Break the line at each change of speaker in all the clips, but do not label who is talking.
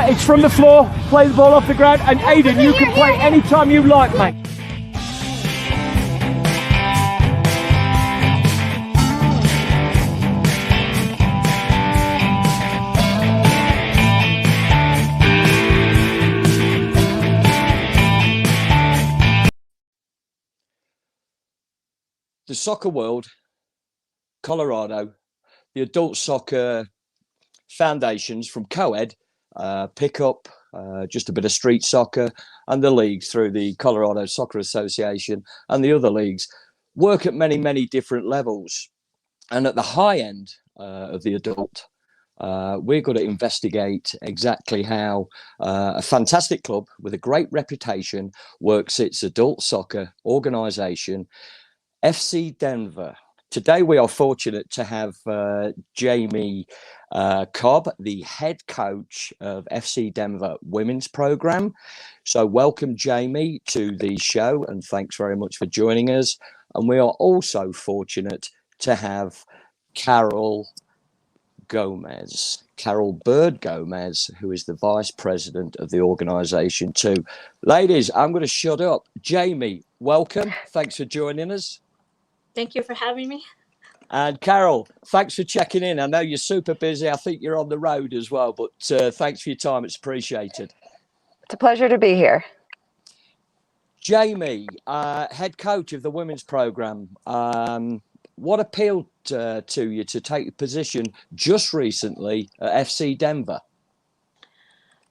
It's from the floor, play the ball off the ground, and Aiden, you can play anytime you like, mate. The soccer world, Colorado, the adult soccer foundations from co-ed pick up just a bit of street soccer, and the leagues through the Colorado Soccer Association and the other leagues work at many, many different levels. And at the high end of the adult, we're going to investigate exactly how a fantastic club with a great reputation works its adult soccer organization, FC Denver. Today, we are fortunate to have Jamie Cobb, the head coach of FC Denver women's program. So welcome, Jamie, to the show, and thanks very much for joining us. And we are also fortunate to have Carol Bird Gomez, who is the vice president of the organization too. Ladies, I'm going to shut up. Jamie, welcome. Thanks for joining us.
Thank you for having me.
And Carol, thanks for checking in. I know you're super busy. I think you're on the road as well, but thanks for your time. It's appreciated.
It's a pleasure to be here.
Jamie, head coach of the women's program. What appealed to you to take the position just recently at FC Denver?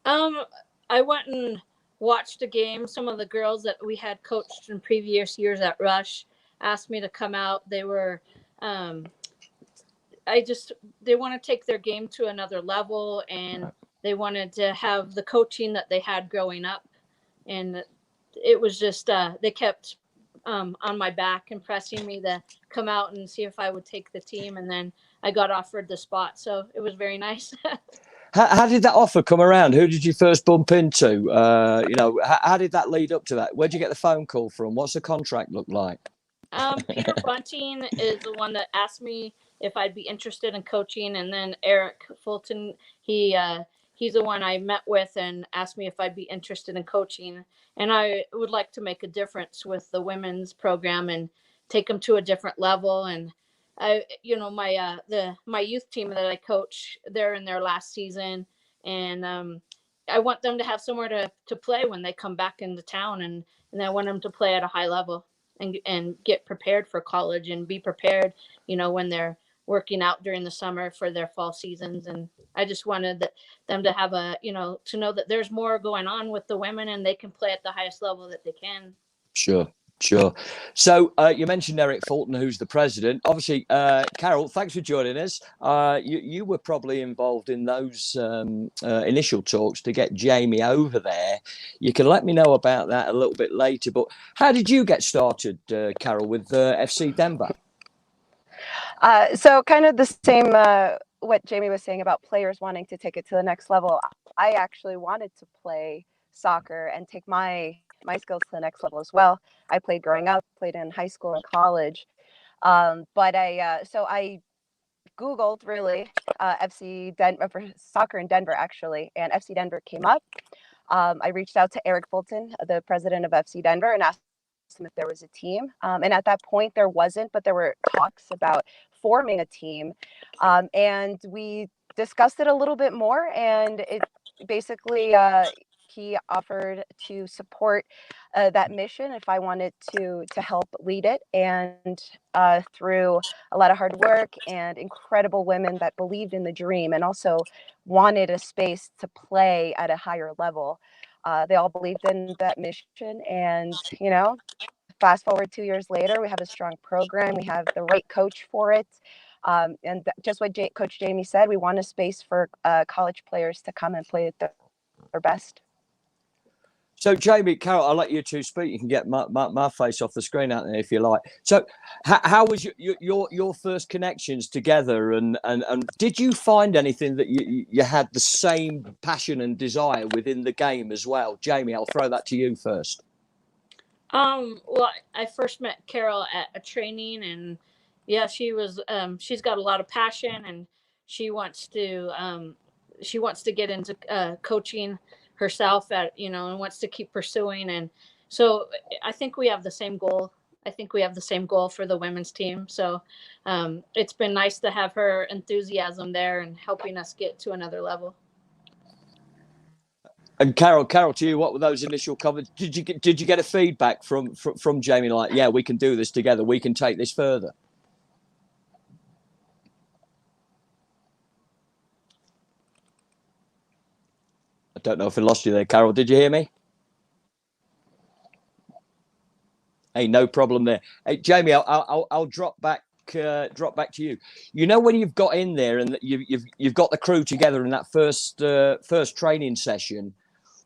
I went and watched a game. Some of the girls that we had coached in previous years at Rush asked me to come out. They were, they want to take their game to another level, and they wanted to have the coaching that they had growing up. And it was just, they kept on my back and pressing me to come out and see if I would take the team. And then I got offered the spot. So it was very nice.
How did that offer come around? Who did you first bump into? How did that lead up to that? Where'd you get the phone call from? What's the contract look like?
Peter Bunting is the one that asked me if I'd be interested in coaching, and then Eric Fulton, he's the one I met with and asked me if I'd be interested in coaching. And I would like to make a difference with the women's program and take them to a different level. And my youth team that I coach, they're in their last season, and I want them to have somewhere to play when they come back into town, and I want them to play at a high level and get prepared for college and be prepared, when they're working out during the summer for their fall seasons. And I just wanted them to have to know that there's more going on with the women and they can play at the highest level that they can.
Sure. So you mentioned Eric Fulton, who's the president. Obviously, Carol, thanks for joining us. You were probably involved in those initial talks to get Jamie over there. You can let me know about that a little bit later. But how did you get started, Carol, with FC Denver?
So kind of the same, what Jamie was saying about players wanting to take it to the next level. I actually wanted to play soccer and take my skills to the next level as well. I played growing up, played in high school and college. But I Googled really FC Denver for soccer in Denver, actually, and FC Denver came up. I reached out to Eric Fulton, the president of FC Denver, and asked him if there was a team. And at that point, there wasn't, but there were talks about forming a team. And we discussed it a little bit more, and it basically he offered to support that mission if I wanted to help lead it. And through a lot of hard work and incredible women that believed in the dream and also wanted a space to play at a higher level, they all believed in that mission. And, fast forward 2 years later, we have a strong program. We have the right coach for it. And just what Coach Jamie said, we want a space for college players to come and play at their best.
So, Jamie, Carol, I'll let you two speak. You can get my face off the screen out there if you like. So, how was your first connections together, and did you find anything that you had the same passion and desire within the game as well? Jamie, I'll throw that to you first.
Well, I first met Carol at a training, and yeah, she's got a lot of passion, and she wants to she wants to get into coaching herself and wants to keep pursuing. And so I think we have the same goal. I think we have the same goal for the women's team. So it's been nice to have her enthusiasm there and helping us get to another level.
And Carol, to you, what were those initial comments? Did you get a feedback from Jamie like, yeah, we can do this together, we can take this further? I don't know if I lost you there, Carol. Did you hear me? Hey, no problem there. Hey, Jamie, I'll drop back to you. You know, when you've got in there and you've got the crew together in that first training session,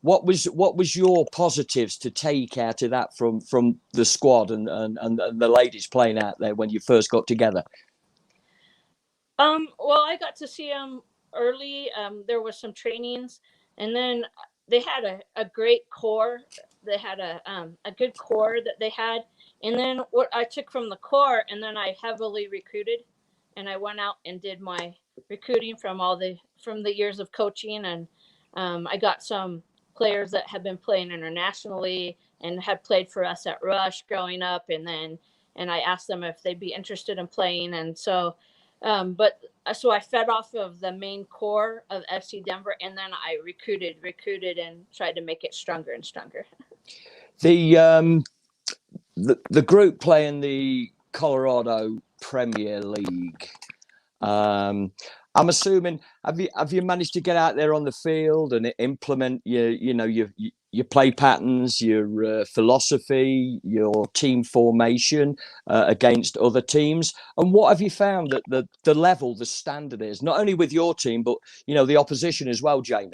what was your positives to take out of that from the squad and the ladies playing out there when you first got together?
Well, I got to see them early. There was some trainings, and then they had a great core. They had a good core that they had. And then what I took from the core, and then I heavily recruited, and I went out and did my recruiting from the years of coaching. And I got some players that had been playing internationally and had played for us at Rush growing up. And I asked them if they'd be interested in playing. And so I fed off of the main core of FC Denver, and then I recruited and tried to make it stronger and stronger.
The group playing the Colorado Premier League. I'm assuming have you managed to get out there on the field and implement your play patterns, your philosophy, your team formation against other teams? And what have you found that the level, the standard is, not only with your team, but the opposition as well, Jamie?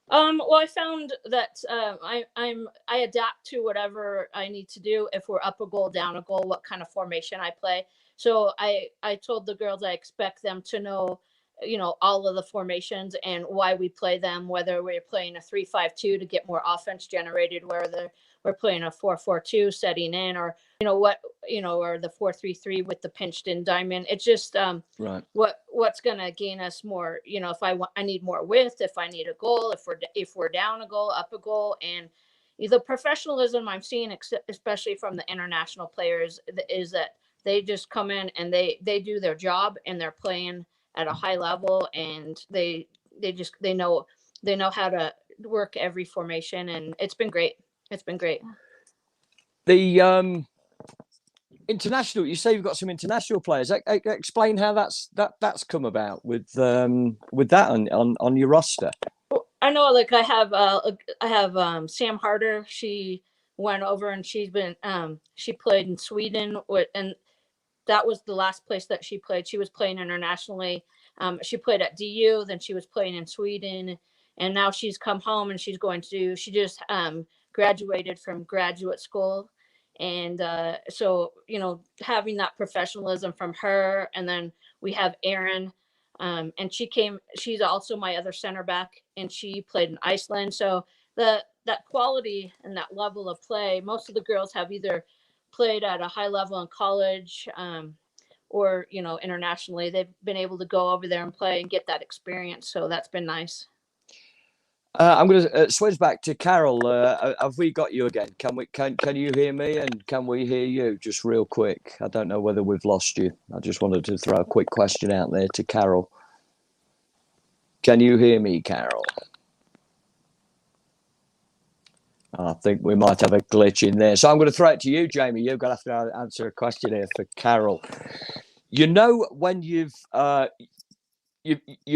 Well, I found that I adapt to whatever I need to do. If we're up a goal, down a goal, what kind of formation I play. So I told the girls I expect them to know, all of the formations and why we play them, whether we're playing a 3-5-2 to get more offense generated, whether we're playing a 4-4-2 setting in, or or the 4-3-3 with the pinched in diamond. It's just
right.
What's going to gain us more, if I need more width, if I need a goal, if we're down a goal, up a goal. And the professionalism I'm seeing, especially from the international players, is that they just come in and they do their job, and they're playing at a high level, and they know how to work every formation, and it's been great.
The international, you say you've got some international players. Explain how that's come about with that on your roster.
I know, like I have Sam Harder. She went over and she played in Sweden, and that was the last place that she played. She was playing internationally. She played at DU, then she was playing in Sweden, and now she's come home and she just graduated from graduate school. And so, having that professionalism from her. And then we have Erin, and she's also my other center back, and she played in Iceland. So that quality and that level of play, most of the girls have either played at a high level in college, or internationally. They've been able to go over there and play and get that experience. So that's been nice.
I'm going to switch back to Carol. Have we got you again? Can you hear me, and can we hear you? Just real quick. I don't know whether we've lost you. I just wanted to throw a quick question out there to Carol. Can you hear me, Carol? I think we might have a glitch in there. So I'm going to throw it to you, Jamie. You're going to have to answer a question here for Carol. When you've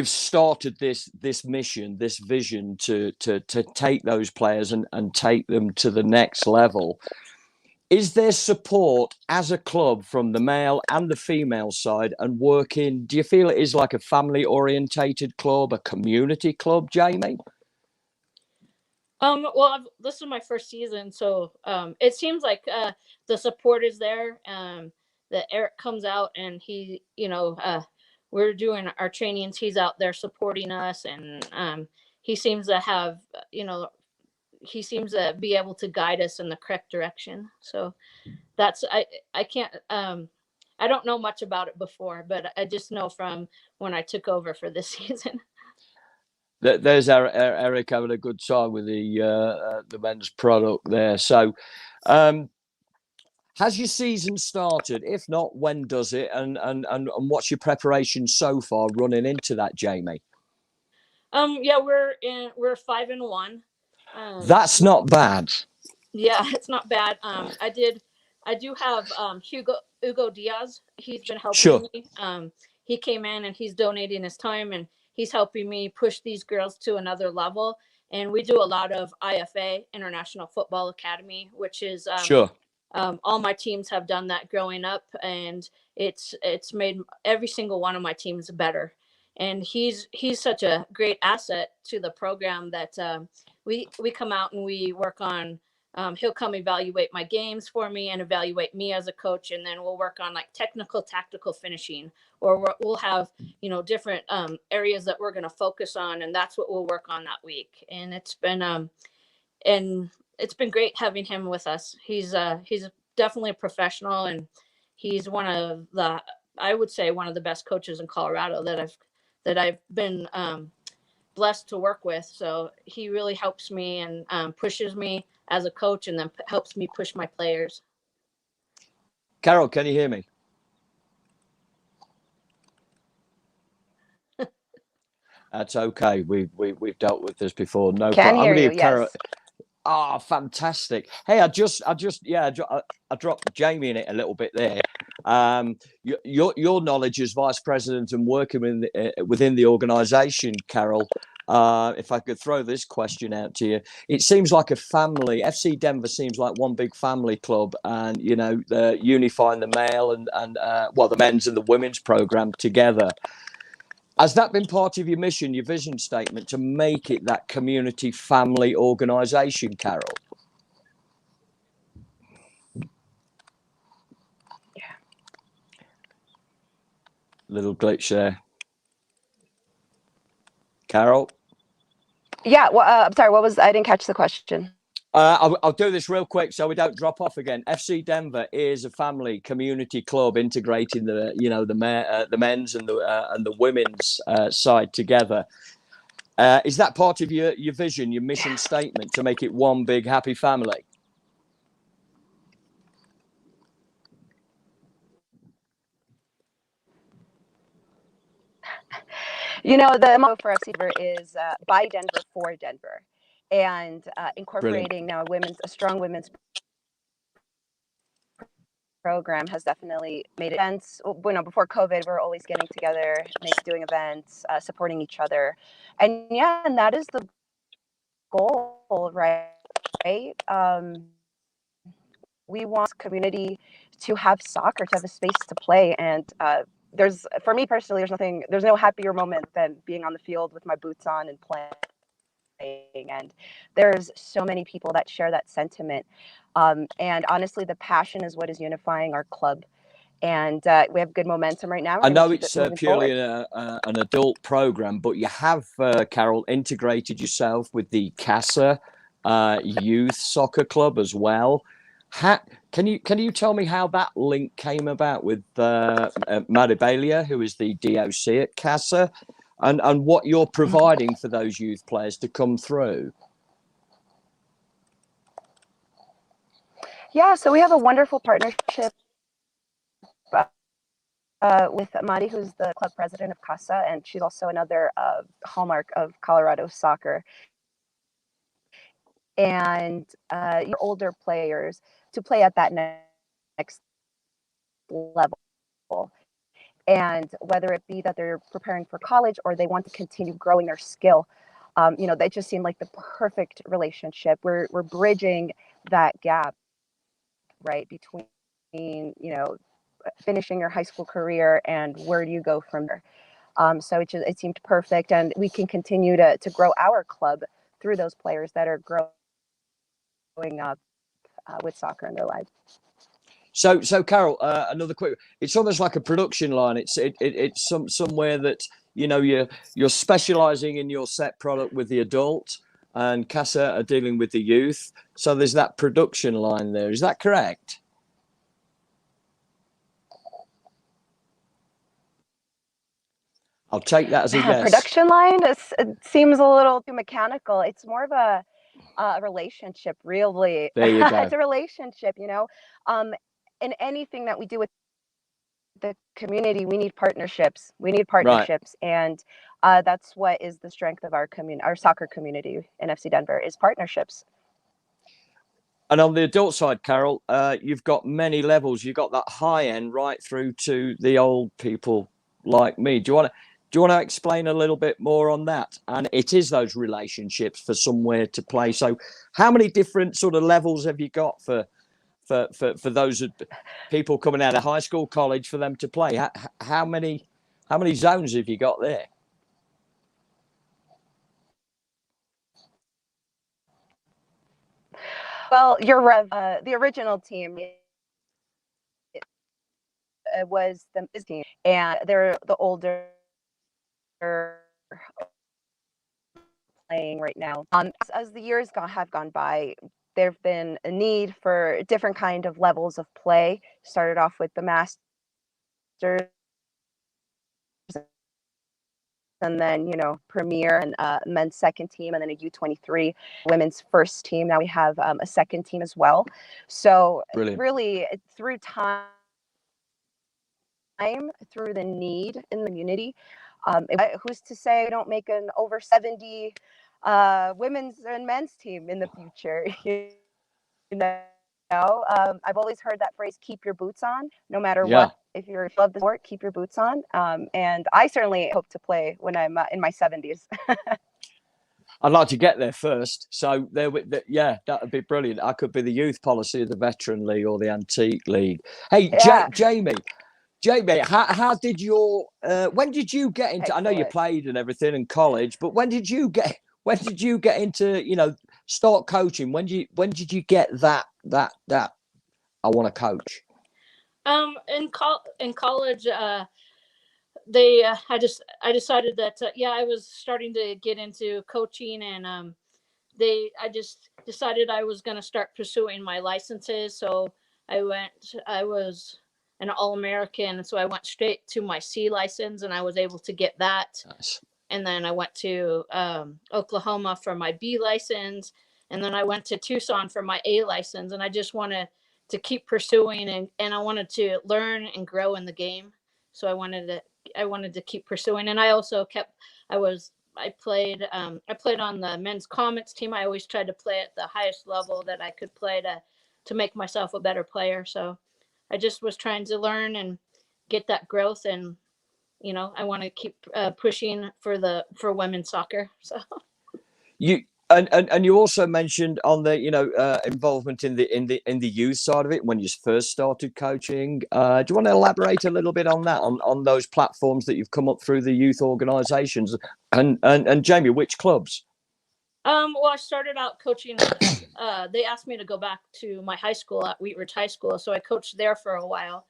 started this mission, this vision to take those players and take them to the next level, is there support as a club from the male and the female side and working? Do you feel it is like a family orientated club, a community club, Jamie?
Well, this is my first season, so it seems like the support is there. That Eric comes out and he, we're doing our trainings. He's out there supporting us, and he seems to have, he seems to be able to guide us in the correct direction. So that's I can't I don't know much about it before, but I just know from when I took over for this season.
There's Eric having a good time with the men's product there. So, has your season started? If not, when does it? And what's your preparation so far running into that, Jamie?
Yeah, we're 5-1.
That's not bad.
Yeah, it's not bad. I do have Hugo Diaz. He's been helping
Sure.
me. He came in and he's donating his time and he's helping me push these girls to another level. And we do a lot of IFA, International Football Academy, which is
Sure.
all my teams have done that growing up, and it's made every single one of my teams better. And he's such a great asset to the program that we come out and we work on. He'll come evaluate my games for me and evaluate me as a coach, and then we'll work on like technical, tactical finishing, or we'll have different areas that we're going to focus on, and that's what we'll work on that week. And it's been great having him with us. He's definitely a professional, and he's I would say one of the best coaches in Colorado that I've been blessed to work with. So he really helps me and pushes me as a coach, and then helps me push my players.
Carol, can you hear me? That's okay. We've dealt with this before. No
Can
problem.
hear you.
Carol.
Yes.
Oh, fantastic. Hey, I dropped Jamie in it a little bit there. Your knowledge as vice president and working within the organisation, Carol, if I could throw this question out to you, it seems like a family. FC Denver seems like one big family club, and unifying the male and the men's and the women's program together. Has that been part of your mission, your vision statement, to make it that community family organisation, Carol?
Yeah.
Little glitch there. Carol?
Yeah. Well, I'm sorry. I didn't catch the question.
I'll do this real quick so we don't drop off again. FC Denver is a family community club integrating the men's and the women's side together. Is that part of your vision, your mission statement, to make it one big happy family?
The motto for FC Denver is by Denver for Denver, and incorporating now a strong women's program has definitely made events. Before COVID, we were always getting together, doing events, supporting each other, and that is the goal, right? We want community to have soccer, to have a space to play, and for me personally, there's no happier moment than being on the field with my boots on and playing. And there's so many people that share that sentiment. And honestly, the passion is what is unifying our club. And we have good momentum right now.
I know it's purely an adult program, but you have, Carol, integrated yourself with the CASA youth soccer club as well. Can you tell me how that link came about with Maribelia, who is the DOC at CASA, and what you're providing for those youth players to come through?
Yeah, so we have a wonderful partnership with Mari, who's the club president of CASA, and she's also another hallmark of Colorado soccer. And your older players to play at that next level. And whether it be that they're preparing for college or they want to continue growing their skill, they just seem like the perfect relationship. We're bridging that gap, right, between finishing your high school career and where do you go from there. So it seemed perfect, and we can continue to grow our club through those players that are growing up with soccer in their lives.
So Carol, another quick. It's almost like a production line. It's somewhere that you're specialising in your set product with the adult, and CASA are dealing with the youth. So there's that production line there. Is that correct? I'll take that as a yes.
Production line, it seems a little too mechanical. It's more of a relationship, really.
There you go.
It's a relationship, you know. In anything that we do with the community, we need partnerships. And that's what is the strength of our soccer community in FC Denver is partnerships.
And on the adult side, Carol, you've got many levels. You've got that high end right through to the old people like me. Do you want to explain a little bit more on that? And it is those relationships for somewhere to play. So how many different sort of levels have you got for those people coming out of high school, college, for them to play? How many zones have you got there?
Well, you're right. The original team was the team, and they're the older playing right now. As the years have gone by, there've been a need for different kind of levels of play. Started off with the masters, and then, you know, premier and men's second team, and then a U23 women's first team. Now we have a second team as well. So
Brilliant.
Really through time, through the need in the community, who's to say we don't make an over 70 women's and men's team in the future? You know, I've always heard that phrase, keep your boots on, no matter what. If you love the sport, keep your boots on. And I certainly hope to play when I'm in my 70s.
I'd like to get there first. So that would be brilliant. I could be the youth policy of the Veteran League or the Antique League. Hey, Jamie, how did when did you get into? Excellent. I know you played and everything in college, but when did you get into, you know, start coaching? When did you get that I want to coach?
In college, I decided that I was starting to get into coaching, and I just decided I was going to start pursuing my licenses. So I was an All-American, so I went straight to my C license, and I was able to get that.
Nice.
And then I went to Oklahoma for my B license, and then I went to Tucson for my A license. And I just wanted to keep pursuing, and I wanted to learn and grow in the game. So I wanted to keep pursuing. And I also I played on the men's Comets team. I always tried to play at the highest level that I could play to make myself a better player. So I just was trying to learn and get that growth, and you know, I want to keep pushing for women's soccer. So
you and you also mentioned on the involvement in the youth side of it when you first started coaching. Do you want to elaborate a little bit on that, on those platforms that you've come up through the youth organisations, and Jamie, which clubs?
Well, I started out coaching. They asked me to go back to my high school at Wheat Ridge High School, so I coached there for a while,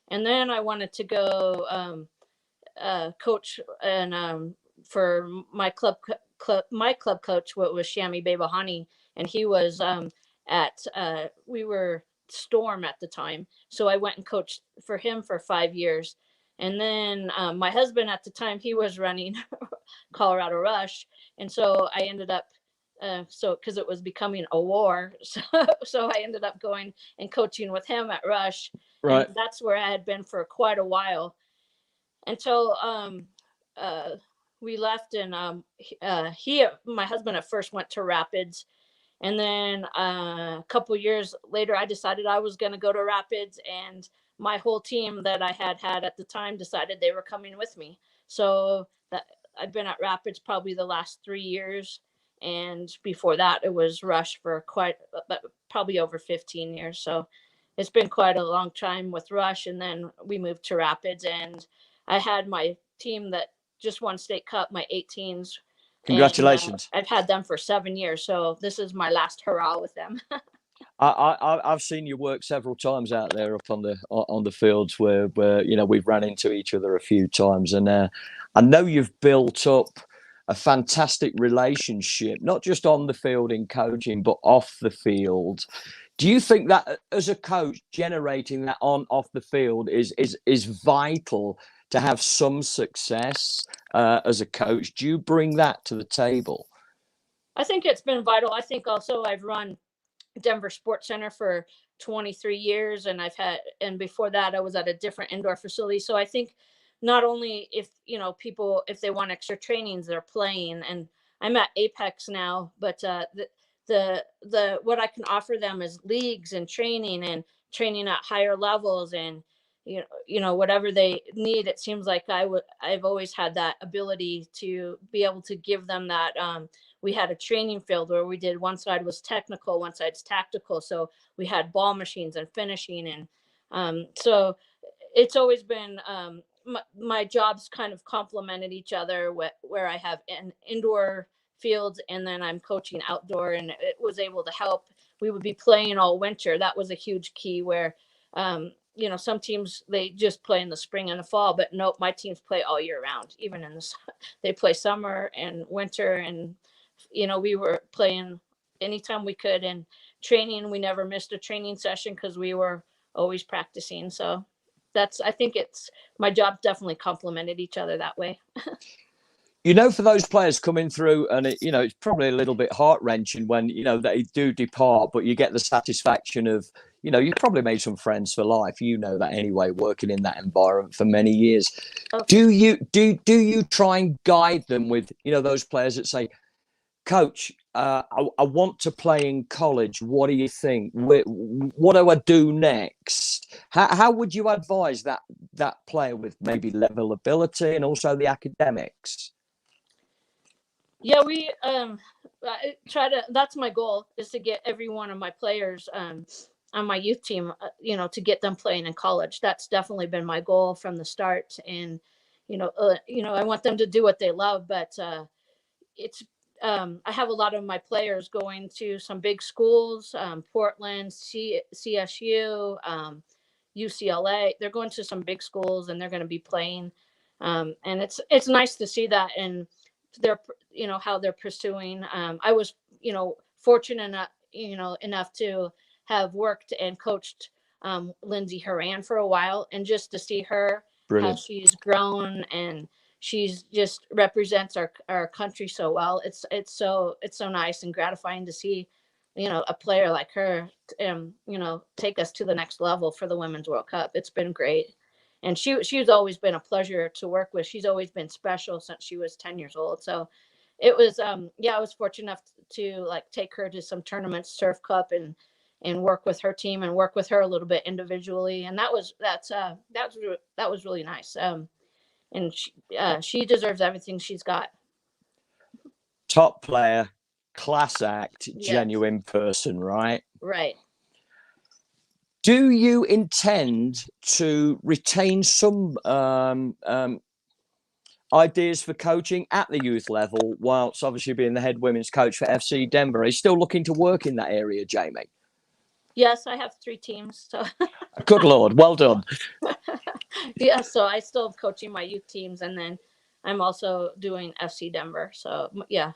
and then I wanted to go coach and for my club coach, what was Shami Babahani, and he was we were Storm at the time, so I went and coached for him for 5 years. And then my husband at the time, he was running Colorado Rush, and so I ended up because it was becoming a war, so I ended up going and coaching with him at Rush.
Right.
And that's where I had been for quite a while until we left. And my husband at first went to Rapids, and then a couple years later I decided I was going to go to Rapids, and my whole team that I had at the time decided they were coming with me. So that I've been at Rapids probably the last 3 years, and before that it was Rush for probably over 15 years. So it's been quite a long time with Rush, and then we moved to Rapids, and I had my team that just won state cup, my 18s.
Congratulations.
And, I've had them for 7 years, so this is my last hurrah with them.
I've seen you work several times out there up on the fields where we've run into each other a few times, and I know you've built up a fantastic relationship, not just on the field in coaching, but off the field. Do you think that as a coach, generating that off the field is vital to have some success as a coach? Do you bring that to the table?
I think it's been vital. I think also I've run Denver Sports Center for 23 years, and and before that I was at a different indoor facility. So I think not only if people, if they want extra trainings, they're playing, and I'm at Apex now, but the what I can offer them is leagues and training at higher levels, and whatever they need. It seems like I've always had that ability to be able to give them that. We had a training field where we did, one side was technical, one side's tactical. So we had ball machines and finishing. And so it's always been, my jobs kind of complemented each other, where I have an indoor fields and then I'm coaching outdoor, and it was able to help. We would be playing all winter. That was a huge key where, some teams, they just play in the spring and the fall, but nope, my teams play all year round, even in they play summer and winter. And we were playing anytime we could, and training. We never missed a training session because we were always practicing. So I think it's, my job definitely complemented each other that way.
For those players coming through, and it's probably a little bit heart-wrenching when, they do depart, but you get the satisfaction of, you've probably made some friends for life. That anyway, working in that environment for many years. Okay. Do you try and guide them with, those players that say, Coach, I want to play in college. What do you think? What do I do next? How would you advise that player with maybe level ability and also the academics?
Yeah, we try to. That's my goal, is to get every one of my players on my youth team, to get them playing in college. That's definitely been my goal from the start. And I want them to do what they love, but it's. I have a lot of my players going to some big schools, Portland, CSU, UCLA. They're going to some big schools, and they're going to be playing. And it's nice to see that, and they're, how they're pursuing. I was, fortunate enough to have worked and coached Lindsey Horan for a while, and just to see her,
Brilliant.
how she's grown, and she's just represents our country so well. It's so nice and gratifying to see, a player like her, take us to the next level for the Women's World Cup. It's been great. And she's always been a pleasure to work with. She's always been special since she was 10 years old. So it was, I was fortunate enough to take her to some tournaments, Surf Cup, and work with her team and work with her a little bit individually. And that was really nice. And she deserves everything she's got.
Top player, class act,
Yes.
Genuine person, right?
Right.
Do you intend to retain some ideas for coaching at the youth level, whilst obviously being the head women's coach for FC Denver? Are you still looking to work in that area, Jamie?
Yes, I have 3 teams. So.
Good Lord, well done.
Yeah, so I still am coaching my youth teams, and then I'm also doing FC Denver. So yeah,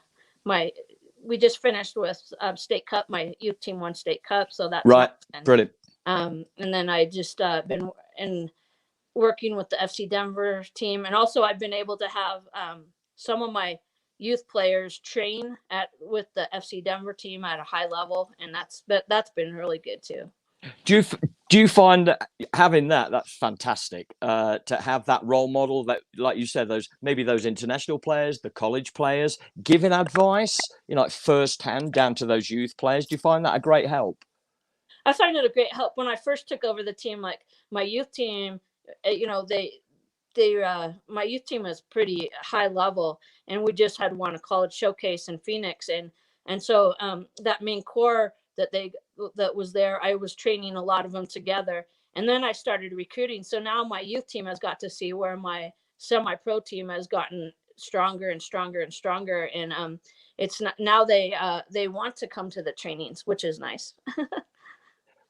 we just finished with state cup. My youth team won state cup, so that's
right. Brilliant.
And then I just been working with the FC Denver team, and also I've been able to have some of my youth players train with the FC Denver team at a high level, and that's been really good too.
Do you find that having that's fantastic, to have that role model, that, like you said, those international players, the college players, giving advice, firsthand down to those youth players? Do you find that a great help?
I find it a great help. When I first took over the team, like my youth team, my youth team is pretty high level, and we just had won a college showcase in Phoenix, and so that main core that was there, I was training a lot of them together, and then I started recruiting. So now my youth team has got to see where my semi-pro team has gotten stronger and stronger and stronger, and it's not, now they want to come to the trainings, which is nice.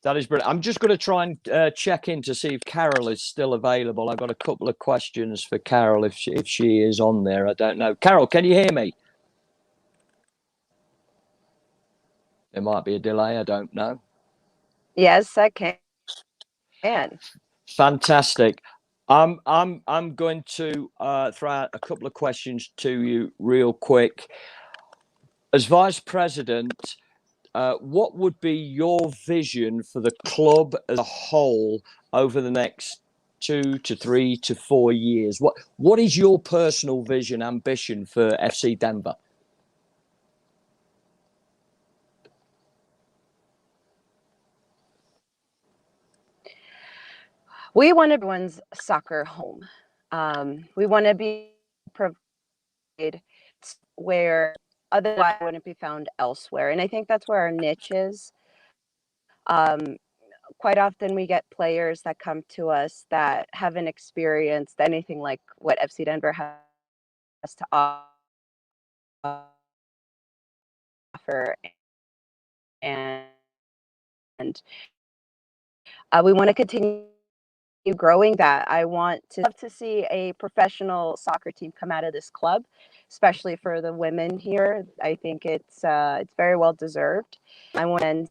That is brilliant. I'm just going to try and check in to see if Carol is still available. I've got a couple of questions for Carol if she is on there. I don't know. Carol, can you hear me? There might be a delay. I don't know.
Yes, I can.
Fantastic. I'm going to throw out a couple of questions to you real quick. As vice president, what would be your vision for the club as a whole over the next 2 to 3 to 4 years? What is your personal vision, ambition for FC Denver?
We want everyone's soccer home. We want to be provided where otherwise wouldn't be found elsewhere. And I think that's where our niche is. Quite often we get players that come to us that haven't experienced anything like what FC Denver has to offer. And we want to continue growing that. I want to love to see a professional soccer team come out of this club, especially for the women here. I think it's very well deserved. I want men's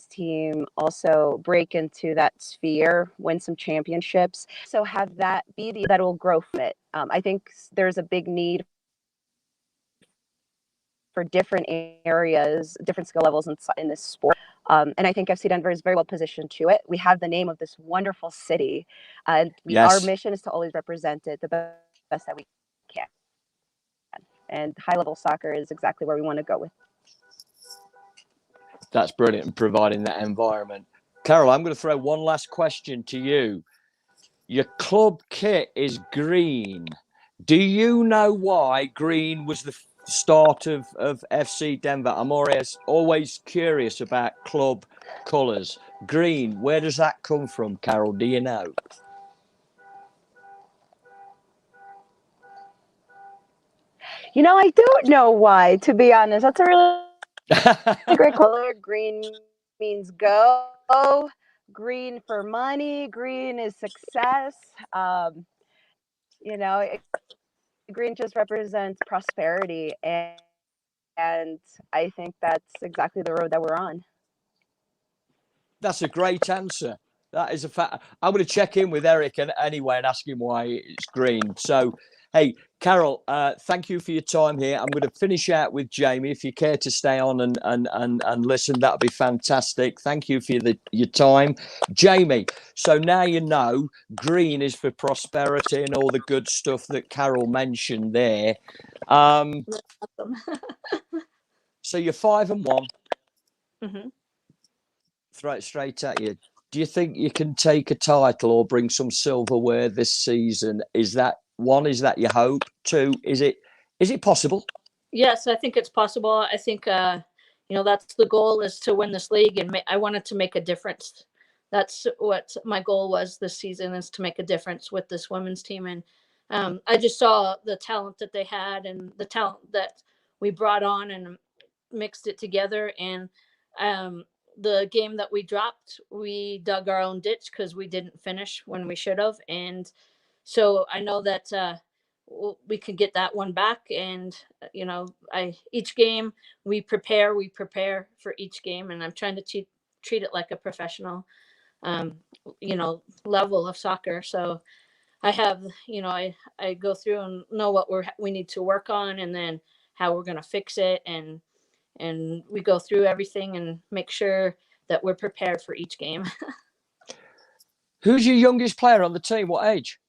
team also break into that sphere, win some championships, so have that be that will grow from it. I think there's a big need for different areas, different skill levels in this sport. And I think FC Denver is very well positioned to it. We have the name of this wonderful city, and our mission is to always represent it the best that we can. And high-level soccer is exactly where we want to go with.
That's brilliant, providing that environment. Carol, I'm going to throw one last question to you. Your club kit is green. Do you know why green was the start of FC Denver? I'm always curious about club colours. Green, where does that come from, Carol? Do you know?
I don't know why, to be honest. That's a really great color. Green means go. Green for money. Green is success. Green just represents prosperity, and I think that's exactly the road that we're on.
That's a great answer. That is a fact. I'm going to check in with Eric anyway and ask him why it's green. So, hey, Carol, thank you for your time here. I'm going to finish out with Jamie. If you care to stay on and listen, that would be fantastic. Thank you for your time. Jamie, so now you know green is for prosperity and all the good stuff that Carol mentioned there.
Awesome.
So you're 5-1.
Mm-hmm.
Throw it straight at you. Do you think you can take a title or bring some silverware this season? Is that your hope? 2, is it possible?
Yes, I think it's possible. I think that's the goal, is to win this league, and I wanted to make a difference. That's what my goal was this season, is to make a difference with this women's team. And I just saw the talent that they had and the talent that we brought on and mixed it together. And the game that we dropped, we dug our own ditch because we didn't finish when we should have. And so I know that we could get that one back. And each game we prepare for each game, and I'm trying to treat it like a professional level of soccer. So I have, I go through and know what we need to work on, and then how we're going to fix it, and we go through everything and make sure that we're prepared for each game.
Who's your youngest player on the team? What age?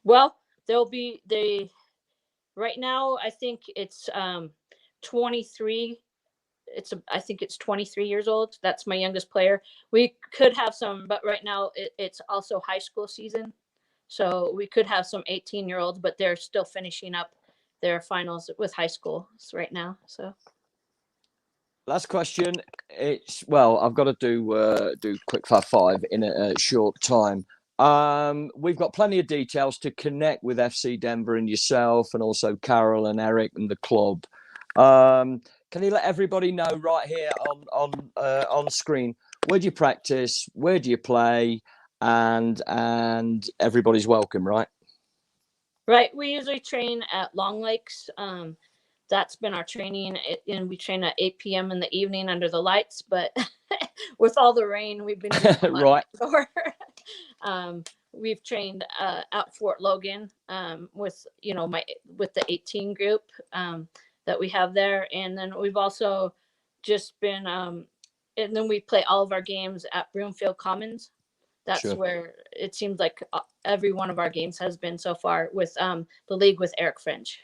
Well, right now, I think it's 23. I think it's 23 years old. That's my youngest player. We could have some, but right now it's also high school season. So we could have some 18-year-olds, but they're still finishing up their finals with high school right now. So
last question. I've got to do quick fire 5 in a short time. We've got plenty of details to connect with FC Denver and yourself, and also Carol and Eric and the club. Can you let everybody know right here on screen, where do you practice, where do you play, and everybody's welcome, right?
Right. We usually train at Long Lakes. that's been our training. And we train at 8 p.m. in the evening under the lights, but with all the rain, we've been doing a lot outdoor. We've trained at Fort Logan with with the 18 group that we have there, and then we've also just been and then we play all of our games at Broomfield Commons. That's where it seems like every one of our games has been so far with the league with Eric French.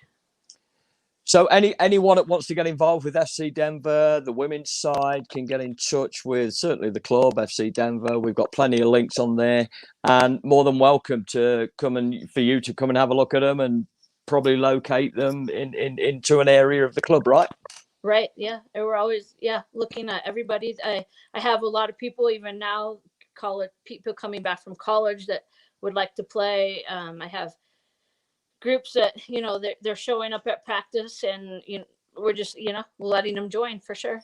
So anyone that wants to get involved with FC Denver, the women's side, can get in touch with certainly the club, FC Denver. We've got plenty of links on there, and more than welcome to for you to come and have a look at them and probably locate them into an area of the club, right?
Right. Yeah. And we're always, looking at everybody. I have a lot of people even now, people coming back from college that would like to play. I have groups that, they're showing up at practice, and, we're just, letting them join for sure.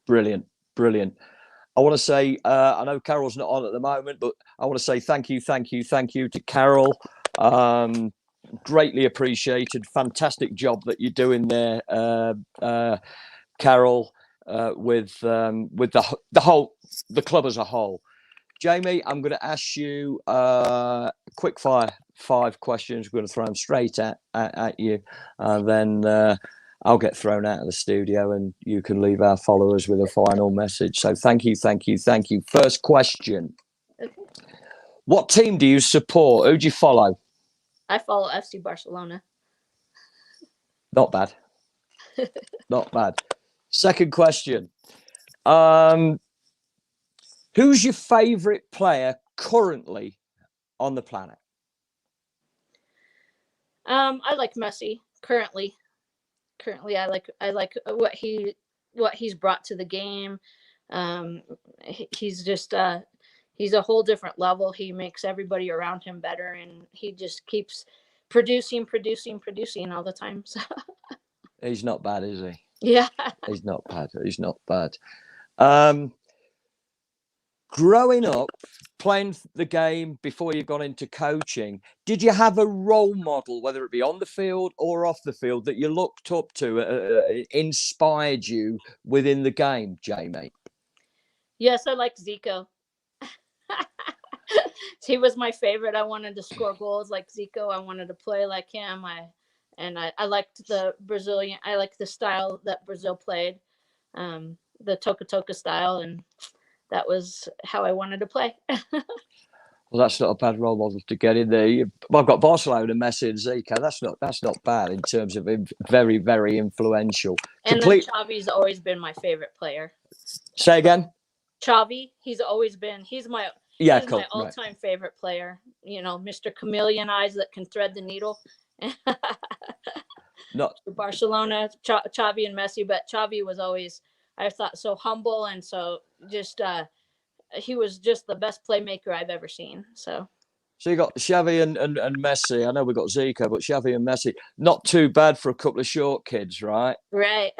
Brilliant. I want to say, I know Carol's not on at the moment, but I want to say thank you to Carol. Greatly appreciated. Fantastic job that you're doing there, Carol, with the club as a whole. Jamie, I'm going to ask you quick fire 5 questions. We're going to throw them straight at you, and then I'll get thrown out of the studio, and you can leave our followers with a final message. So thank you. First question.
Okay.
What team do you support? Who do you follow?
I follow FC Barcelona.
Not bad. Not bad. Second question. Who's your favourite player currently on the planet?
I like Messi currently. I like what he's brought to the game. He's just he's a whole different level. He makes everybody around him better, and he just keeps producing all the time. So
he's not bad, is he?
Yeah.
He's not bad. Growing up, playing the game before you got into coaching, did you have a role model, whether it be on the field or off the field, that you looked up to, inspired you within the game, Jamie?
Yes, I like Zico. He was my favorite. I wanted to score goals like Zico. I wanted to play like him. I liked the Brazilian. I liked the style that Brazil played, the toca style, and that was how I wanted to play.
Well, that's not a bad role model to get in there. I've got Barcelona, Messi, and Zico. That's not bad in terms of very, very influential.
And then Xavi's always been my favorite player.
Say again.
Xavi, he's my all-time favorite player. Mr. Chameleon Eyes that can thread the needle.
Not
Barcelona, Xavi and Messi, but Xavi was always, I thought, so humble, and so just he was just the best playmaker I've ever seen. So
you got Xavi and Messi. I know we got Zico, but Xavi and Messi, not too bad for a couple of short kids, right?
Right.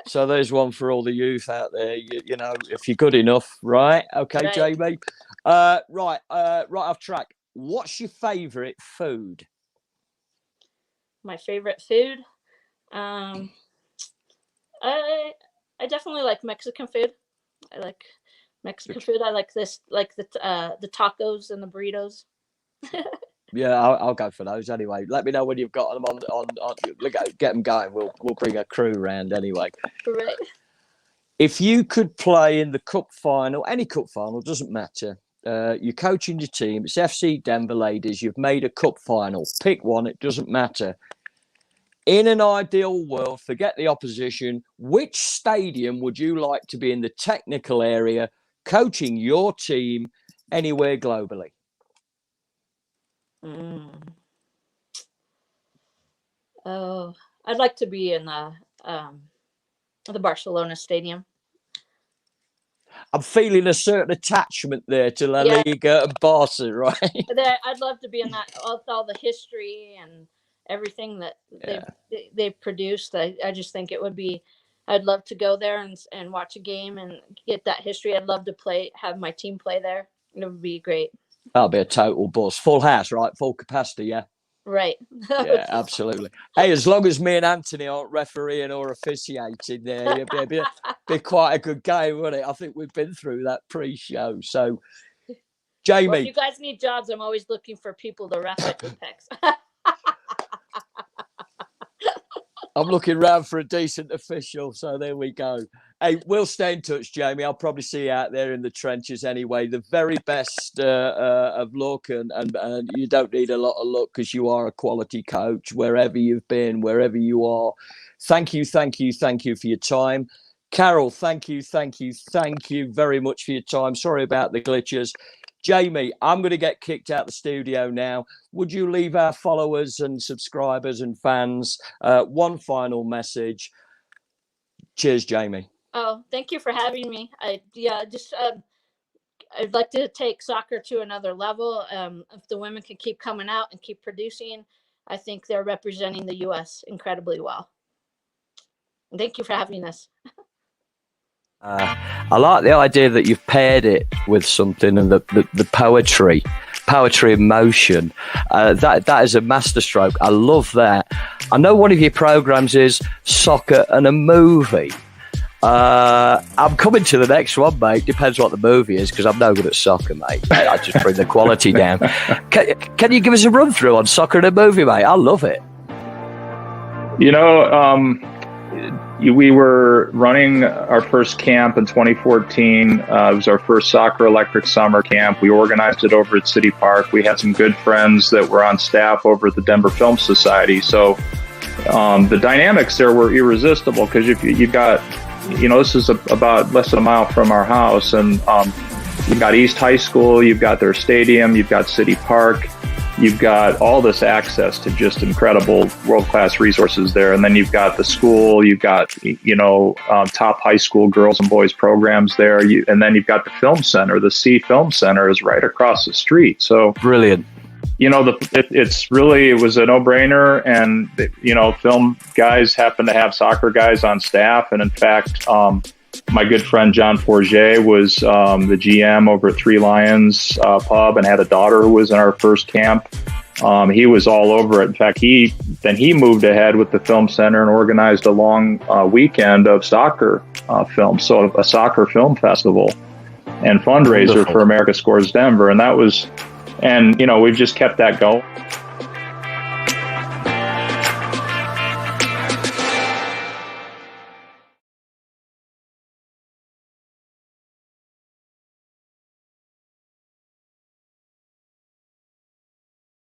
So there's one for all the youth out there. You know, if you're good enough, right? Okay, right. Jamie. Right off track. What's your favourite food?
My favourite food, I definitely like Mexican food. I like Mexican food. I like the tacos and the burritos.
Yeah, I'll go for those anyway. Let me know when you've got them on get them going. We'll bring a crew round anyway.
Right.
If you could play in the cup final, any cup final, doesn't matter. You're coaching your team. It's FC Denver, ladies. You've made a cup final. Pick one. It doesn't matter. In an ideal world, forget the opposition. Which stadium would you like to be in the technical area, coaching your team anywhere globally?
Oh, I'd like to be in the Barcelona stadium.
I'm feeling a certain attachment there to La Liga and Barca, right?
I'd love to be in that, all the history and everything that they've produced. I just think it would be, I'd love to go there and watch a game and get that history. I'd love to have my team play there. It would be great.
That'll be a total buzz. Full house, right? Full capacity, yeah?
Right.
Yeah, absolutely. Hey, as long as me and Anthony aren't refereeing or officiating there, it'd be quite a good game, wouldn't it? I think we've been through that pre-show. So, Jamie.
Well, if you guys need jobs, I'm always looking for people to ref at Apex.
I'm looking around for a decent official, so there we go. Hey, we'll stay in touch, Jamie. I'll probably see you out there in the trenches anyway. The very best of luck, and you don't need a lot of luck because you are a quality coach wherever you've been, wherever you are. Thank you for your time. Carol, thank you very much for your time. Sorry about the glitches. Jamie, I'm going to get kicked out the studio now. Would you leave our followers and subscribers and fans one final message? Cheers, Jamie.
Oh, thank you for having me. I'd like to take soccer to another level. If the women can keep coming out and keep producing, I think they're representing the U.S. incredibly well. And thank you for having us.
I like the idea that you've paired it with something, and the poetry in motion. That is a masterstroke. I love that. I know one of your programs is soccer and a movie. I'm coming to the next one, mate. Depends what the movie is, because I'm no good at soccer, mate. I just bring the quality down. Can you give us a run through on soccer and a movie, mate? I love it.
We were running our first camp in 2014. It was our first soccer electric summer camp. We organized it over at City Park. We had some good friends that were on staff over at the Denver Film Society. So the dynamics there were irresistible, because if you got, this is about less than a mile from our house, and you've got East High School, you've got their stadium, you've got City Park. You've got all this access to just incredible world-class resources there. And then you've got the school, you've got, top high school girls and boys programs there. And then you've got the film center. The C Film Center is right across the street. So
brilliant.
It was a no-brainer. And, film guys happen to have soccer guys on staff. And in fact, my good friend John Forget was the GM over at Three Lions Pub, and had a daughter who was in our first camp. He was all over it. In fact, he moved ahead with the film center and organized a long weekend of soccer films, so a soccer film festival and fundraiser for America Scores Denver. And we've just kept that going.